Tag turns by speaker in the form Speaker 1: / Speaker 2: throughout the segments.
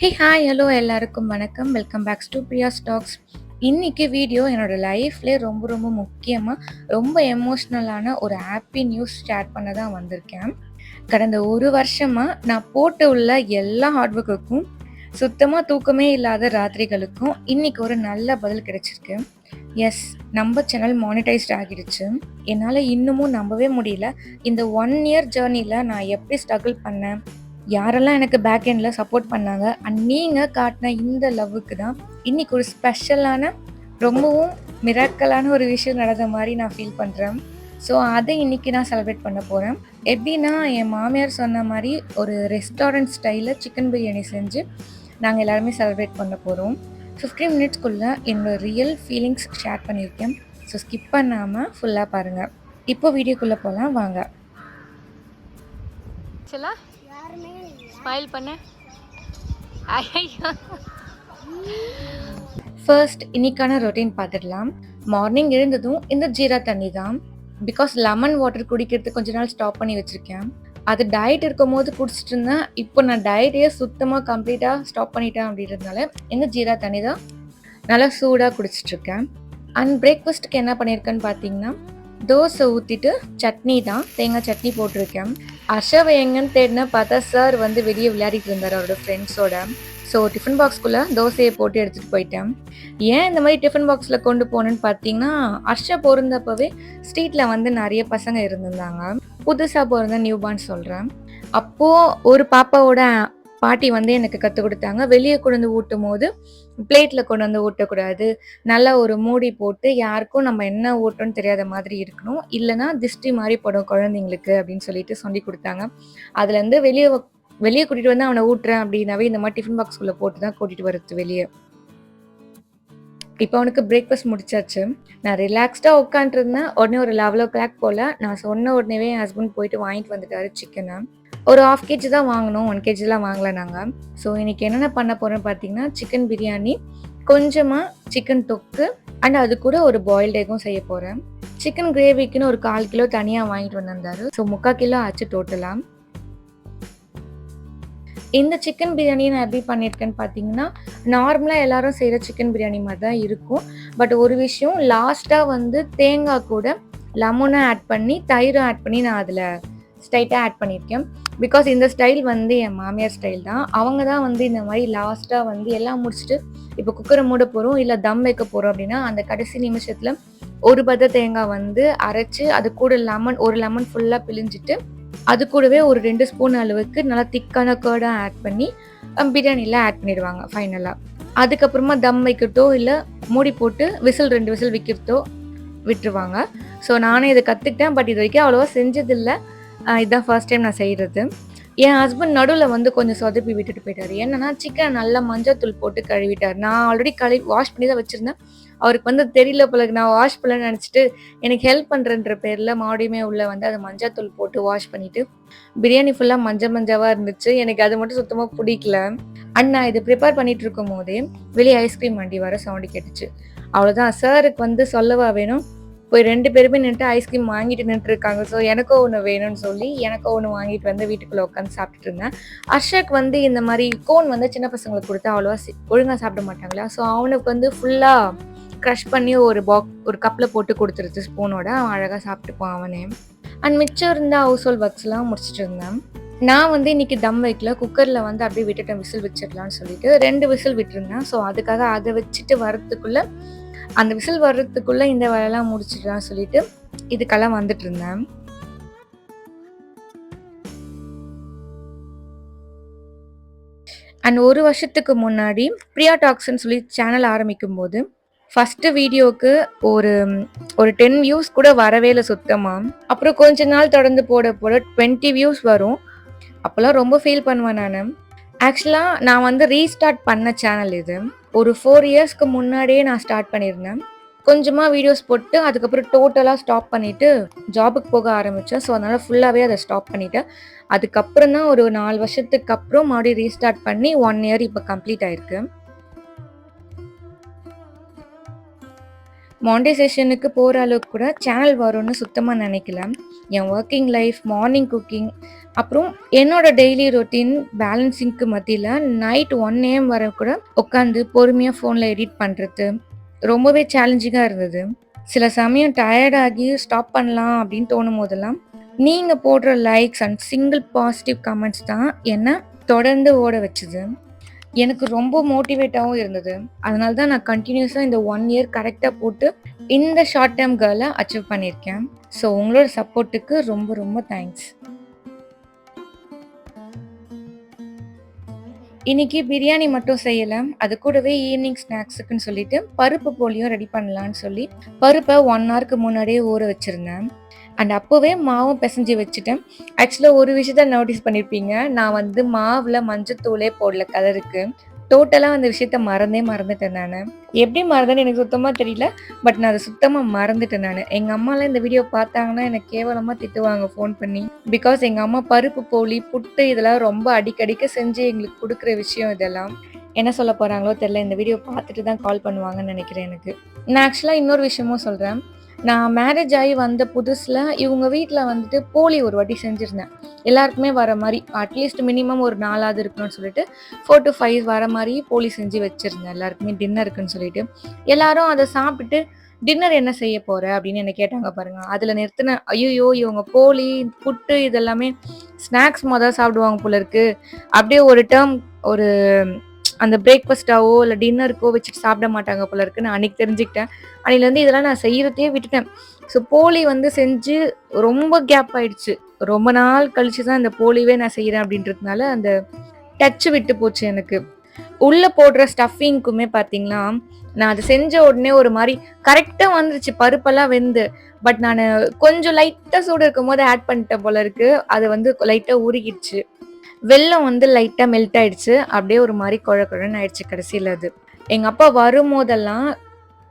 Speaker 1: Hey hi hello எல்லாருக்கும் வணக்கம். Welcome backs to Priya's talks. இன்னைக்கு வீடியோ என்னோட லைஃப்லேயே ரொம்ப ரொம்ப முக்கியமாக ரொம்ப எமோஷ்னலான ஒரு ஹாப்பி நியூஸ் ஷேர் பண்ண தான் வந்திருக்கேன். கடந்த ஒரு வருஷமாக நான் போட்டு உள்ள எல்லா ஹார்ட் ஒர்க்குக்கும் சுத்தமாக தூக்கமே இல்லாத ராத்திரிகளுக்கும் இன்னைக்கு ஒரு நல்ல பதில் கிடைச்சிருக்கு. எஸ், நம்ம சேனல் மானிட்டைஸ்ட் ஆகிடுச்சு. என்னால் இன்னமும் நம்பவே முடியல. இந்த 1 இயர் ஜேர்னியில் நான் எப்படி ஸ்ட்ரகிள் பண்ணேன், யாரெல்லாம் எனக்கு பேக் எண்டில் சப்போர்ட் பண்ணாங்க, அண்ட் நீங்கள் காட்டின இந்த லவ்வுக்கு தான் இன்றைக்கி ஒரு ஸ்பெஷலான ரொம்பவும் மிராக்கலான ஒரு விஷயம் நடந்த மாதிரி நான் ஃபீல் பண்ணுறேன். ஸோ அதை இன்றைக்கி நான் செலிப்ரேட் பண்ண போகிறேன். எப்படின்னா, என் மாமியார் சொன்ன மாதிரி ஒரு ரெஸ்டாரண்ட் ஸ்டைலில் சிக்கன் பிரியாணி செஞ்சு நாங்கள் எல்லாருமே செலிப்ரேட் பண்ண போகிறோம். 15 மினிட்ஸ்க்குள்ளே என்னோடய ரியல் ஃபீலிங்ஸ் ஷேர் பண்ணியிருக்கேன். ஸோ ஸ்கிப் பண்ணாமல் ஃபுல்லாக பாருங்கள். இப்போ வீடியோக்குள்ளே போகலாம் வாங்க. ஸ்மைல் பண்ணு. ஃபர்ஸ்ட் இன்னைக்கான ரொட்டீன் பார்த்துடலாம். மார்னிங் எழுந்ததும் இந்த ஜீரா தண்ணி தான். பிகாஸ் லெமன் வாட்டர் குடிக்கிறதுக்கு கொஞ்ச நாள் ஸ்டாப் பண்ணி வச்சுருக்கேன். அது டயட் இருக்கும் போது குடிச்சிட்டு இருந்தேன். இப்போ நான் டயட்டையே சுத்தமாக கம்ப்ளீட்டாக ஸ்டாப் பண்ணிட்டேன் அப்படின்றதுனால இந்த ஜீரா தண்ணி தான் நல்லா சூடாக குடிச்சிட்ருக்கேன். அண்ட் பிரேக்ஃபாஸ்ட்டுக்கு என்ன பண்ணியிருக்கேன்னு பார்த்தீங்கன்னா, தோசை ஊற்றிட்டு சட்னி தான், தேங்காய் சட்னி போட்டிருக்கேன். அர்ஷாவை எங்கன்னு தேடினா பார்த்தா சார் வந்து வெளியே விளையாடிட்டு இருந்தார் அவரோட ஃப்ரெண்ட்ஸோட. ஸோ டிஃபன் பாக்ஸ்குள்ளே தோசையை போட்டு எடுத்துகிட்டு போயிட்டேன். ஏன் இந்த மாதிரி டிஃபன் பாக்ஸில் கொண்டு போனேன்னு பார்த்தீங்கன்னா, அர்ஷா பிறந்தப்பவே ஸ்ட்ரீட்டில் வந்து நிறைய பசங்க இருந்திருந்தாங்க. புதுசாக பிறந்த நியூபார்ன் சொல்கிறேன். அப்போது ஒரு பாப்பாவோட பாட்டி வந்து எனக்கு கற்றுக் கொடுத்தாங்க, வெளியே கொண்டு வந்து ஊட்டும் போது பிளேட்டில் கொண்டு வந்து ஊட்டக்கூடாது, நல்லா ஒரு மூடி போட்டு யாருக்கும் நம்ம என்ன ஊட்டோன்னு தெரியாத மாதிரி இருக்கணும், இல்லைனா திஷ்டி மாதிரி படும் குழந்தைங்களுக்கு அப்படின்னு சொல்லிட்டு சொல்லி கொடுத்தாங்க. அதுலேருந்து வெளியே கூட்டிகிட்டு வந்து அவனை ஊட்டுறேன் அப்படின்னாவே இந்த மாதிரி டிஃபன் பாக்ஸ்குள்ளே போட்டு தான் கூட்டிகிட்டு வரது வெளியே. இப்போ அவனுக்கு பிரேக்ஃபாஸ்ட் முடிச்சாச்சு. நான் ரிலாக்ஸ்டாக உட்காந்துருந்தேன். உடனே ஒரு 11 o'clock போல் நான் சொன்ன உடனேவே என் ஹஸ்பண்ட் போயிட்டு வாங்கிட்டு வந்துட்டாரு சிக்கனை. ஒரு 1/2 kg தான் வாங்கினோம், 1 kgலாம் வாங்கலை நாங்கள். ஸோ இன்றைக்கி என்னென்ன பண்ண போகிறோன்னு பார்த்தீங்கன்னா, சிக்கன் பிரியாணி, கொஞ்சமாக சிக்கன் தொக்கு, அண்ட் அது கூட ஒரு பாயில்டு எக்கும் செய்ய போகிறேன். சிக்கன் கிரேவிக்குன்னு ஒரு 1/4 கிலோ தனியாக வாங்கிட்டு வந்திருந்தாரு. ஸோ 3/4 கிலோ ஆச்சு டோட்டலாக. இந்த சிக்கன் பிரியாணி நான் எப்படி பண்ணியிருக்கேன்னு பார்த்தீங்கன்னா, நார்மலாக எல்லாரும் செய்கிற சிக்கன் பிரியாணி மாதிரி தான் இருக்கும். பட் ஒரு விஷயம், லாஸ்ட்டாக வந்து தேங்காய் கூட லெமனை ஆட் பண்ணி தயிரும் ஆட் பண்ணி நான் அதில் ஸ்ட்ரைட்டாக ஆட் பண்ணியிருக்கேன். பிகாஸ் இந்த ஸ்டைல் வந்து என் மாமியார் ஸ்டைல் தான். அவங்க தான் வந்து இந்த மாதிரி லாஸ்ட்டாக வந்து எல்லாம் முடிச்சுட்டு இப்போ குக்கரை மூட போகிறோம் இல்லை தம் வைக்க போகிறோம் அப்படின்னா, அந்த கடைசி நிமிஷத்தில் ஒரு பத்த தேங்காய் வந்து அரைச்சி அது கூட ஒரு லெமன் ஃபுல்லாக பிழிஞ்சிட்டு அது கூடவே ஒரு 2 ஸ்பூன் அளவுக்கு நல்லா திக்கான கர்டாக ஆட் பண்ணி பிரியாணியில் ஆட் பண்ணிடுவாங்க ஃபைனலாக. அதுக்கப்புறமா தம் வைக்கட்டோ இல்லை மூடி போட்டு 2 விசில் விற்கிறதோ விட்டுருவாங்க. ஸோ நானே இதை கற்றுக்கிட்டேன். பட் இது வரைக்கும் அவ்வளோவா செஞ்சதில்லை. இதுதான் ஃபர்ஸ்ட் டைம் நான் செய்கிறது. என் ஹஸ்பண்ட் நடுவில் வந்து கொஞ்சம் சொதப்பி விட்டுட்டு போயிட்டார். என்னன்னா, சிக்கன் நல்லா மஞ்சள் போட்டு கழுவிட்டார். நான் ஆல்ரெடி வாஷ் பண்ணி தான் வச்சுருந்தேன். அவருக்கு வந்து தெரியல போல, நான் வாஷ் பண்ணலன்னு நினச்சிட்டு எனக்கு ஹெல்ப் பண்ணுறன்ற பேரில் மறுபடியுமே உள்ளே வந்து அதை மஞ்சள் போட்டு வாஷ் பண்ணிவிட்டு பிரியாணி ஃபுல்லாக மஞ்சளாக இருந்துச்சு. எனக்கு அது மட்டும் சுத்தமாக பிடிக்கல. அண்ட் நான் இது ப்ரிப்பேர் பண்ணிகிட்டு இருக்கும் போதே வெளியே ஐஸ்கிரீம் வண்டி வர சவுண்டு கேட்டுச்சு. அவ்வளோதான், சாருக்கு வந்து சொல்லவா வேணும், போய் 2 பேருமே நின்றுட்டு ஐஸ்கிரீம் வாங்கிட்டு நின்றுருக்காங்க. ஸோ எனக்கும் ஒன்று வேணும்னு சொல்லி எனக்கும் ஒன்று வாங்கிட்டு வந்து வீட்டுக்குள்ளே உட்காந்து சாப்பிட்டுட்டு இருந்தேன். அர்ஷாக்கு வந்து இந்த மாதிரி கோன் வந்து சின்ன பசங்களுக்கு கொடுத்தா அவ்வளோவா ஒழுங்காக சாப்பிட மாட்டாங்களா. ஸோ அவனுக்கு வந்து ஃபுல்லாக க்ரஷ் பண்ணி ஒரு கப்பில் போட்டு கொடுத்துருச்சு ஸ்பூனோட. அவன் அழகாக சாப்பிட்டுப்பான் அவனே. அண்ட் மிச்சம் இருந்த ஹவுஸ் ஹோல்ட் ஒர்க்ஸ்லாம் முடிச்சுட்டு இருந்தேன். நான் வந்து இன்றைக்கி தம் வைக்கல, குக்கரில் வந்து அப்படியே விட்டுட்டேன், விசில் வச்சிடலான்னு சொல்லிட்டு 2 விசில் விட்டுருந்தேன். ஸோ அதுக்காக அதை வச்சுட்டு வரத்துக்குள்ளே, அந்த விசில் வர்றதுக்குள்ளே இந்த வேலையெல்லாம் முடிச்சிடலாம்னு சொல்லிட்டு இதுக்கெல்லாம் வந்துட்டு இருந்தேன். அண்ட் ஒரு வருஷத்துக்கு முன்னாடி பிரியா டாக்ஸ்ன்னு சொல்லி சேனல் ஆரம்பிக்கும் போது ஃபஸ்ட்டு வீடியோவுக்கு ஒரு 10 வியூஸ் கூட வரவே இல்லை சுத்தமாக. அப்புறம் கொஞ்ச நாள் தொடர்ந்து போட 20 வியூஸ் வரும். அப்போல்லாம் ரொம்ப ஃபீல் பண்ணுவேன் நான். ஆக்சுவலாக நான் வந்து ரீஸ்டார்ட் பண்ண சேனல் இது. ஒரு 4 இயர்ஸ்க்கு முன்னாடியே நான் ஸ்டார்ட் பண்ணியிருந்தேன். கொஞ்சமாக வீடியோஸ் போட்டு அதுக்கப்புறம் டோட்டலாக ஸ்டாப் பண்ணிவிட்டு ஜாபுக்கு போக ஆரம்பித்தேன். ஸோ அதனால் ஃபுல்லாகவே அதை ஸ்டாப் பண்ணிவிட்டேன். அதுக்கப்புறம் தான் ஒரு 4 வருஷத்துக்கு அப்புறம் மறுபடியும் ரீஸ்டார்ட் பண்ணி 1 இயர் இப்போ கம்ப்ளீட் ஆகிருக்கு. மானிடைசேஷனுக்கு போகிற அளவுக்கு கூட சேனல் வரும்னு சுத்தமாக நினைக்கல. என் ஒர்க்கிங் லைஃப், மார்னிங் குக்கிங், அப்புறம் என்னோட டெய்லி ரொட்டீன் பேலன்சிங்க்கு மத்தியில் நைட் 1 AM வரை கூட உட்காந்து பொறுமையாக ஃபோனில் எடிட் பண்ணுறது ரொம்பவே சேலஞ்சிங்காக இருந்தது. சில சமயம் டயர்டாகி ஸ்டாப் பண்ணலாம் அப்படின்னு தோணும் போதெல்லாம் நீங்கள் போடுற likes and single positive comments தான் என்னை தொடர்ந்து ஓட வச்சுது. எனக்கு ரொம்ப மோட்டிவேட்டாகவும் இருந்தது. அதனால தான் நான் கண்டினியூஸாக இந்த 1 இயர் கரெக்டாக போட்டு இந்த ஷார்ட் டேர்ம் கோலை அச்சீவ் பண்ணியிருக்கேன். ஸோ உங்களோட சப்போர்ட்டுக்கு ரொம்ப ரொம்ப தேங்க்ஸ். இன்னைக்கு பிரியாணி மட்டும் செய்யலை, அது கூடவே ஈவினிங் ஸ்நாக்ஸுக்குன்னு சொல்லிட்டு பருப்பு போலியும் ரெடி பண்ணலான்னு சொல்லி பருப்பை 1 ஹவருக்கு முன்னாடியே ஊற வச்சுருந்தேன். அண்ட் அப்போவே மாவும் பிசைஞ்சு வச்சுட்டேன். ஆக்சுவலாக ஒரு விஷயத்த நோட்டீஸ் பண்ணியிருப்பீங்க, நான் வந்து மாவில் மஞ்சத்தூளே போடல கலருக்கு. டோட்டலாக அந்த விஷயத்த மறந்துட்டேன் நான். எப்படி மறந்தேன்னு எனக்கு சுத்தமாக தெரியல, பட் நான் அதை சுத்தமாக மறந்துட்டேன் நான். எங்கள் அம்மாலாம் இந்த வீடியோ பார்த்தாங்கன்னா எனக்கு கேவலமாக திட்டுவாங்க ஃபோன் பண்ணி. பிகாஸ் எங்கள் அம்மா பருப்பு போலி, புட்டு இதெல்லாம் ரொம்ப அடிக்கடிக்க செஞ்சு எங்களுக்கு கொடுக்குற விஷயம் இதெல்லாம். என்ன சொல்ல போகிறாங்களோ தெரில, இந்த வீடியோ பார்த்துட்டு தான் கால் பண்ணுவாங்கன்னு நினைக்கிறேன் எனக்கு. நான் ஆக்சுவலாக இன்னொரு விஷயமும் சொல்கிறேன். நான் மேரேஜ் ஆகி வந்த புதுசில் இவங்க வீட்டில் வந்துட்டு போலி ஒரு வாட்டி செஞ்சுருந்தேன். எல்லாருக்குமே வர மாதிரி அட்லீஸ்ட் மினிமம் ஒரு 4ஆவது இருக்கணும்னு சொல்லிட்டு 4 to 5 வர மாதிரி போலி செஞ்சு வச்சுருந்தேன் எல்லாருக்குமே டின்னருக்குன்னு சொல்லிட்டு. எல்லாரும் அதை சாப்பிட்டுட்டு டின்னர் என்ன செய்ய போகிற அப்படின்னு என்னை கேட்டாங்க பாருங்கள். அதில் நிறுத்தின ஐயோ இவங்க போலி புட்டு இதெல்லாமே ஸ்நாக்ஸ் மொதல் சாப்பிடுவாங்க போல இருக்கு, அப்படியே ஒரு டேர்ம் ஒரு அந்த பிரேக்ஃபாஸ்ட்டாவோ இல்லை டின்னருக்கோ வச்சுட்டு சாப்பிட மாட்டாங்க போல இருக்குன்னு நான் அன்றைக்கி தெரிஞ்சுக்கிட்டேன். அன்றையிலேருந்து இதெல்லாம் நான் செய்கிறதையே விட்டுட்டேன். ஸோ போலி வந்து செஞ்சு ரொம்ப கேப் ஆயிடுச்சு. ரொம்ப நாள் கழிச்சு தான் இந்த போலிவே நான் செய்கிறேன் அப்படின்றதுனால அந்த டச்சு விட்டு போச்சு எனக்கு. உள்ளே போடுற ஸ்டஃபிங்க்குமே பார்த்தீங்கன்னா நான் அதை செஞ்ச உடனே ஒரு மாதிரி கரெக்டாக வந்துருச்சு, பருப்பெல்லாம் வெந்து. பட் நான் கொஞ்சம் லைட்டாக சூடு இருக்கும் போது ஆட் பண்ணிட்டேன் போல இருக்கு. அது வந்து லைட்டாக உருகிடுச்சு. வெல்லம் வந்து லைட்டாக மெல்ட் ஆயிடுச்சு. அப்படியே ஒரு மாதிரி குழன்னு ஆயிடுச்சு கடைசியில். அது எங்கள் அப்பா வரும்போதெல்லாம்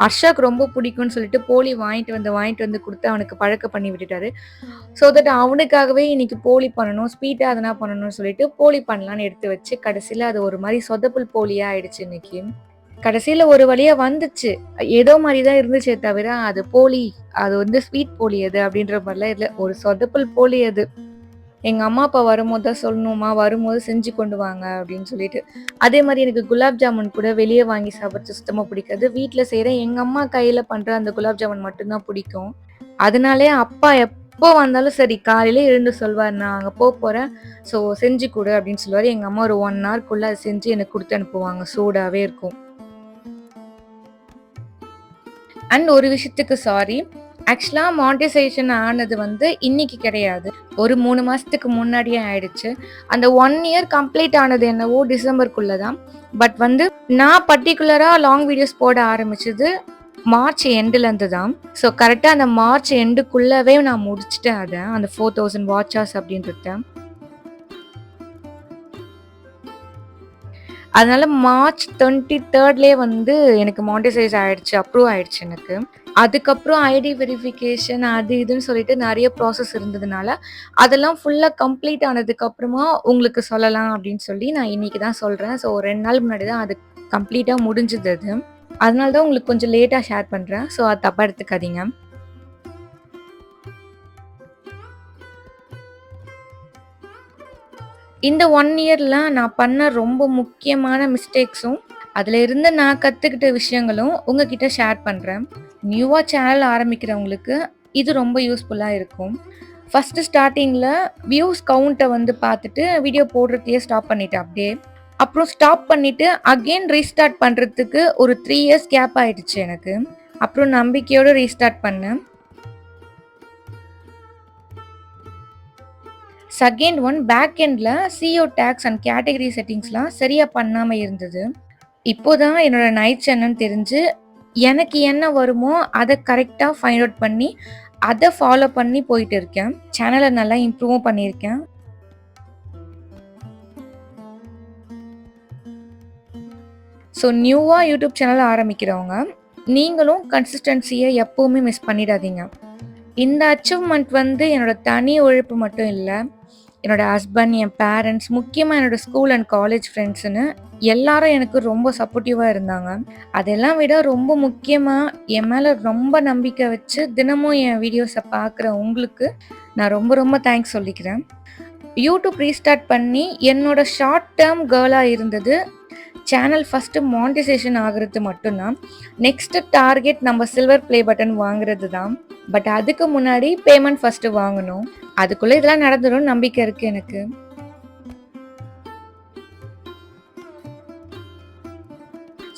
Speaker 1: அர்ஷாக்கு ரொம்ப பிடிக்கும்னு சொல்லிட்டு போலி வாங்கிட்டு வந்து கொடுத்து அவனுக்கு பழக்க பண்ணி விட்டுட்டாரு. ஸோ தட் அவனுக்காகவே இன்னைக்கு போலி பண்ணணும், ஸ்வீட்டாக அதனா பண்ணணும்னு சொல்லிட்டு போலி பண்ணலான்னு எடுத்து வச்சு கடைசியில் அது ஒரு மாதிரி சொதப்புல் போலியாக ஆயிடுச்சு. இன்னைக்கு கடைசியில் ஒரு வழியாக வந்துச்சு, ஏதோ மாதிரி தான் இருந்துச்சே தவிர அது போலி, அது வந்து ஸ்வீட் போலி அது அப்படின்ற மாதிரிலாம் இல்லை, ஒரு சொதப்புல் போலி அது. எங்கள் அம்மா அப்பா வரும்போது தான் சொல்லணுமா, வரும்போது செஞ்சு கொண்டு வாங்க அப்படின்னு சொல்லிட்டு. அதே மாதிரி எனக்கு குலாப் ஜாமுன் கூட வெளியே வாங்கி சாப்பிட்றது சுத்தமாக பிடிக்காது. வீட்டில் செய்கிற எங்கள் அம்மா கையில் பண்ணுற அந்த குலாப் ஜாமுன் மட்டும்தான் பிடிக்கும். அதனாலே அப்பா எப்போ வந்தாலும் சரி காலையில் எழுந்து சொல்வார், நான் அங்கே போகிறேன் ஸோ செஞ்சு கொடு அப்படின்னு சொல்லுவார். எங்கள் அம்மா ஒரு 1 ஹவர்க்குள்ளே அதை செஞ்சு எனக்கு கொடுத்து அனுப்புவாங்க, சூடாகவே இருக்கும். அண்ட் ஒரு விஷயத்துக்கு சாரி, ஆக்சுவலாக மானிடைசேஷன் ஆனது வந்து இன்னைக்கு கிடையாது, ஒரு 3 மாதத்துக்கு முன்னாடியே ஆயிடுச்சு. அந்த 1 இயர் கம்ப்ளீட் ஆனது என்னவோ டிசம்பருக்குள்ளே தான். பட் வந்து நான் பர்டிகுலராக லாங் வீடியோஸ் போட ஆரம்பிச்சது மார்ச் எண்டுலேருந்து தான். ஸோ கரெக்டாக அந்த மார்ச் எண்டுக்குள்ளவே நான் முடிச்சுட்டேன் அதை, அந்த 4000 வாட்சர்ஸ் அப்படின்றத. அதனால மார்ச் 23 வந்து எனக்கு மானிடைசைஸ் ஆயிடுச்சு, அப்ரூவ் ஆயிடுச்சு எனக்கு. அதுக்கப்புறம் ஐடி வெரிஃபிகேஷன் அது இதுன்னு சொல்லிட்டு நிறைய ப்ராசஸ் இருந்ததுனால அதெல்லாம் ஃபுல்லாக கம்ப்ளீட் ஆனதுக்கப்புறமா உங்களுக்கு சொல்லலாம் அப்படின்னு சொல்லி நான் இன்னைக்கு தான் சொல்கிறேன். ஸோ 2 நாள் முன்னாடி தான் அது கம்ப்ளீட்டாக முடிஞ்சுது. அது அதனால தான் உங்களுக்கு கொஞ்சம் லேட்டாக ஷேர் பண்ணுறேன். ஸோ அது தப்பாக எடுத்துக்காதீங்க. இந்த 1 இயரில் நான் பண்ண ரொம்ப முக்கியமான மிஸ்டேக்ஸும் அதில் இருந்து நான் கற்றுக்கிட்ட விஷயங்களும் உங்ககிட்ட ஷேர் பண்ணுறேன். நியூவாக சேனல் ஆரம்பிக்கிறவங்களுக்கு இது ரொம்ப யூஸ்ஃபுல்லாக இருக்கும். ஃபஸ்ட்டு ஸ்டார்டிங்கில் வியூஸ் கவுண்ட்டை வந்து பார்த்துட்டு வீடியோ போடுறதையே ஸ்டாப் பண்ணிட்டேன் அப்படியே. அப்புறம் ஸ்டாப் பண்ணிவிட்டு அகெயின் ரீஸ்டார்ட் பண்ணுறதுக்கு ஒரு 3 இயர்ஸ் கேப் ஆகிடுச்சு எனக்கு. அப்புறம் நம்பிக்கையோடு ரீஸ்டார்ட் பண்ணேன். செகண்ட் ஒன், பேக் எண்டில் சிஓ டேக்ஸ் அண்ட் கேட்டகரி செட்டிங்ஸ்லாம் சரியாக பண்ணாமல் இருந்தது. இப்போதான் என்னோட நைட்ஸ் என்னன்னு தெரிஞ்சு எனக்கு என்ன வருமோ அதை கரெக்டாக ஃபைண்ட் அவுட் பண்ணி அதை ஃபாலோ பண்ணி போயிட்டு இருக்கேன். சேனலை நல்லா இம்ப்ரூவும் பண்ணியிருக்கேன். ஸோ நியூவாக யூடியூப் சேனல் ஆரம்பிக்கிறவங்க நீங்களும் கன்சிஸ்டன்சியை எப்போவுமே மிஸ் பண்ணிடாதீங்க. இந்த அச்சீவ்மெண்ட் வந்து என்னோட தனி உழைப்பு மட்டும் இல்லை, என்னோட ஹஸ்பண்ட், என் பேரண்ட்ஸ், முக்கியமா என்னோட ஸ்கூல் அண்ட் காலேஜ் ஃப்ரெண்ட்ஸ்ன்னு எல்லாரும் எனக்கு ரொம்ப சப்போர்ட்டிவா இருந்தாங்க. அதெல்லாம் விட ரொம்ப முக்கியமா என் மேல ரொம்ப நம்பிக்கை வச்சு தினமும் என் வீடியோஸ பார்க்குற உங்களுக்கு நான் ரொம்ப ரொம்ப தேங்க்ஸ் சொல்லிக்கிறேன். யூடியூப் ரீஸ்டார்ட் பண்ணி என்னோட ஷார்ட் டேர்ம் கோலா இருந்தது சேனல் ஃபர்ஸ்ட் மானிட்டைசேஷன் ஆகுறது மட்டும்தான். நெக்ஸ்ட் டார்கெட் நம்ம சில்வர் ப்ளே பட்டன் வாங்குறது தான். பட் அதுக்கு முன்னாடி பேமெண்ட் ஃபர்ஸ்ட் வாங்கணும். அதுக்குள்ள இதெல்லாம் நடந்துரும் நம்பிக்கை இருக்கு எனக்கு.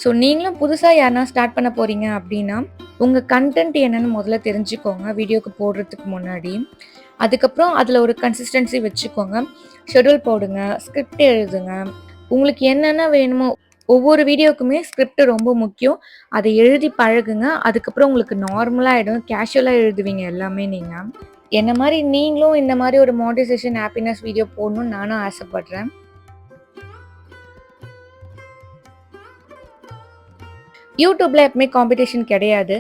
Speaker 1: ஸோ நீங்களும் புதுசா யாருனா ஸ்டார்ட் பண்ண போறீங்க அப்படின்னா, உங்க கன்டென்ட் என்னன்னு முதல்ல தெரிஞ்சுக்கோங்க வீடியோக்கு போடுறதுக்கு முன்னாடி. அதுக்கப்புறம் அதில ஒரு கன்சிஸ்டன்சி வச்சுக்கோங்க. ஷெட்யூல் போடுங்க, ஸ்கிரிப்ட் எழுதுங்க. உங்களுக்கு என்னென்ன வேணுமோ ஒவ்வொரு வீடியோக்குமே ஸ்கிரிப்ட் ரொம்ப முக்கியம். அதை எழுதி பழகுங்க. அதுக்கப்புறம் உங்களுக்கு நார்மலா ஆயிடும். கேஷுவலா எழுதுவீங்க எல்லாமே நீங்க. என்ன மாரி நீங்களும் இந்த மாரி ஒரு மானிடைசேஷன் ஹேப்பினஸ் வீடியோ போடணும்னு நானும் ஆசைப்படுறேன். யூடியூப்ல எப்பவுமே காம்படிஷன் கிடையாது.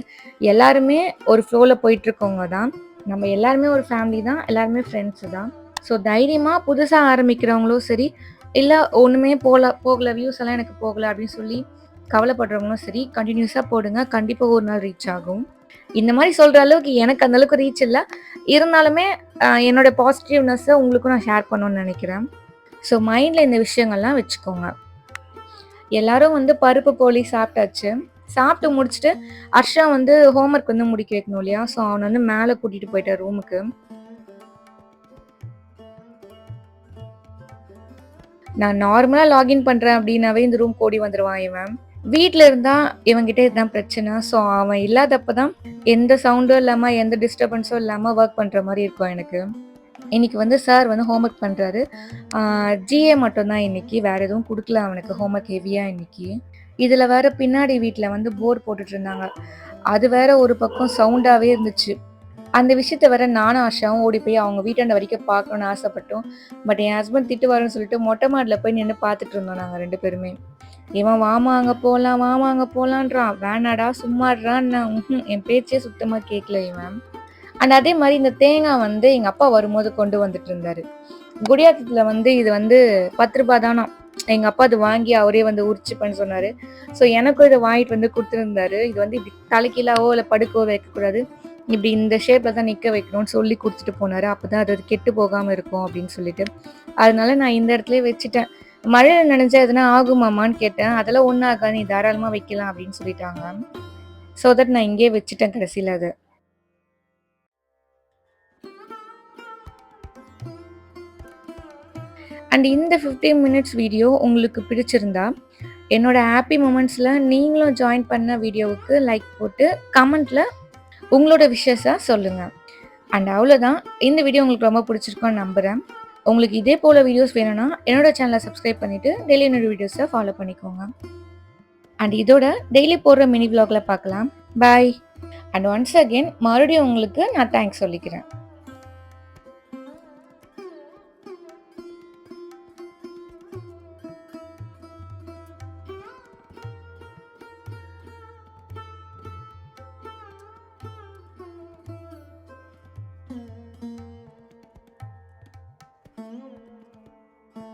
Speaker 1: எல்லாருமே ஒரு ஃப்ளோல போயிட்டுருக்கவங்க தான். நம்ம எல்லாருமே ஒரு ஃபேமிலி தான். எல்லாருமே ஃப்ரெண்ட்ஸ் தான். ஸோ தைரியமா புதுசா ஆரம்பிக்கிறவங்களும் சரி, இல்ல ஒண்ணுமே போகல வியூஸ் எல்லாம் எனக்கு போகல அப்படின்னு சொல்லி கவலைப்படுறவங்களும் சரி, கன்டினியூஸா போடுங்க. கண்டிப்பா ஒரு நாள் ரீச் ஆகும். இந்த மாரி சொல்ற அளவுக்கு எனக்கு அந்த அளவுக்கு ரீச் இல்ல. இருந்தாலுமே என்னோட பாசிட்டிவ்னஸ்ஸ உங்களுக்கும் நான் ஷேர் பண்ணணும்னு நெனைக்கிறேன். ஸோ மைண்ட்ல இந்த விஷயங்கள்லாம் வச்சுக்கோங்க. எல்லாரும் வந்து பருப்பு போலி சாப்பிட்டாச்சு. சாப்பிட்டு முடிச்சுட்டு, ஹர்ஷா வந்து ஹோம்வொர்க் வந்து முடிக்க வைக்கணும் இல்லையா? ஸோ அவன வந்து மேல கூட்டிட்டு போயிட்டேன் ரூமுக்கு. நான் நார்மலா லாகின் பண்றேன் அப்படின்னாவே இந்த ரூம்க்கு ஓடி வந்துருவான் இவன். வீட்ல இருந்தா இவன்கிட்ட இதுதான் பிரச்சனை. ஸோ அவன் இல்லாதப்ப தான் எந்த சவுண்டும் இல்லாம, எந்த டிஸ்டர்பன்ஸும் இல்லாம வொர்க் பண்ற மாரி இருக்கும் எனக்கு. இன்னைக்கு வந்து சார் வந்து ஹோம்வொர்க் பண்றாரு. ஜிஏ மட்டும் தான் இன்னைக்கு. வேற எதுவும் குடுக்கல அவனுக்கு ஹோம்வொர்க் ஹெவியா இன்னைக்கு. இதுல வேற பின்னாடி வீட்ல வந்து போர் போட்டுட்டு இருந்தாங்க. அது வேற ஒரு பக்கம் சவுண்டாவே இருந்துச்சு. அந்த விஷயத்த வேற நானும் ஆஷாவும் ஓடி போய் அவங்க வீட்டாண்ட வரைக்கும் பார்க்கணும்னு ஆசைப்பட்டோம். பட் என் ஹஸ்பண்ட் திட்டுவாருன்னு சொல்லிட்டு மொட்டை மாடில போய் நின்னு பார்த்துட்டு இருந்தோம் நாங்க 2 பேருமே. இவன் வாமா அங்க போலாம், வாமா அங்க போலான்றான். வேணாடா சும்மா இருடான்னா, என் பேச்சே சுத்தமா கேட்கல இவன். அண்ட் அதே மாரி இந்த தேங்காய் வந்து எங்க அப்பா வரும்போது கொண்டு வந்துட்டு இருந்தாரு. குடியாத்தத்துல வந்து இது வந்து ரூ. 10 தானாம். எங்க அப்பா அது வாங்கி அவரே வந்து உரிச்சுப்பேன்னு சொன்னாரு. ஸோ எனக்கும் இத வாங்கிட்டு வந்து குடுத்துருந்தாரு. இது வந்து இப்படி தலைகீழாவோ இல்ல படுக்கவோ வைக்கக்கூடாது. இப்படி இந்த ஷேப்ல தான் நிக்க வைக்கணும்னு சொல்லி குடுத்துட்டு போனாரு. அப்பதான் அது கெட்டு போகாம இருக்கும் அப்படின்னு சொல்லிட்டு. அதனால நான் இந்த இடத்துலயே வச்சுட்டேன். மழையில நனைஞ்சா எதுனா ஆகுமாமான்னு கேட்டேன். அதெல்லாம் ஒண்ணும் ஆகாது. நீ தாராளமா வைக்கலாம் அப்படின்னு சொல்லிட்டாங்க. ஸோ தட் நான் இங்கேயே வச்சுட்டேன் கடைசியில அத. அண்ட் இந்த 15 மினிட்ஸ் வீடியோ உங்களுக்கு பிடிச்சிருந்தா, என்னோட ஹேப்பி மொமெண்ட்ஸ்ல நீங்களும் ஜாயின் பண்ண வீடியோவுக்கு லைக் போட்டு, கமெண்ட்ல உங்களோட விஷஸ சொல்லுங்க. அண்ட் அவ்வளோதான். இந்த வீடியோ உங்களுக்கு ரொம்ப பிடிச்சிருக்கும்னு நம்புறேன். உங்களுக்கு இதே போல வீடியோஸ் வேணும்னா, என்னோட சேனல சப்ஸ்கிரைப் பண்ணிட்டு, டெய்லி என்னோட வீடியோஸ ஃபாலோ பண்ணிக்கோங்க. அண்ட் இதோட டெய்லி போடுற மினி விளாக்ல பார்க்கலாம். பாய். அண்ட் ஒன்ஸ் அகைன் மறுபடியும் உங்களுக்கு நான் தேங்க்ஸ் சொல்லிக்கிறேன்.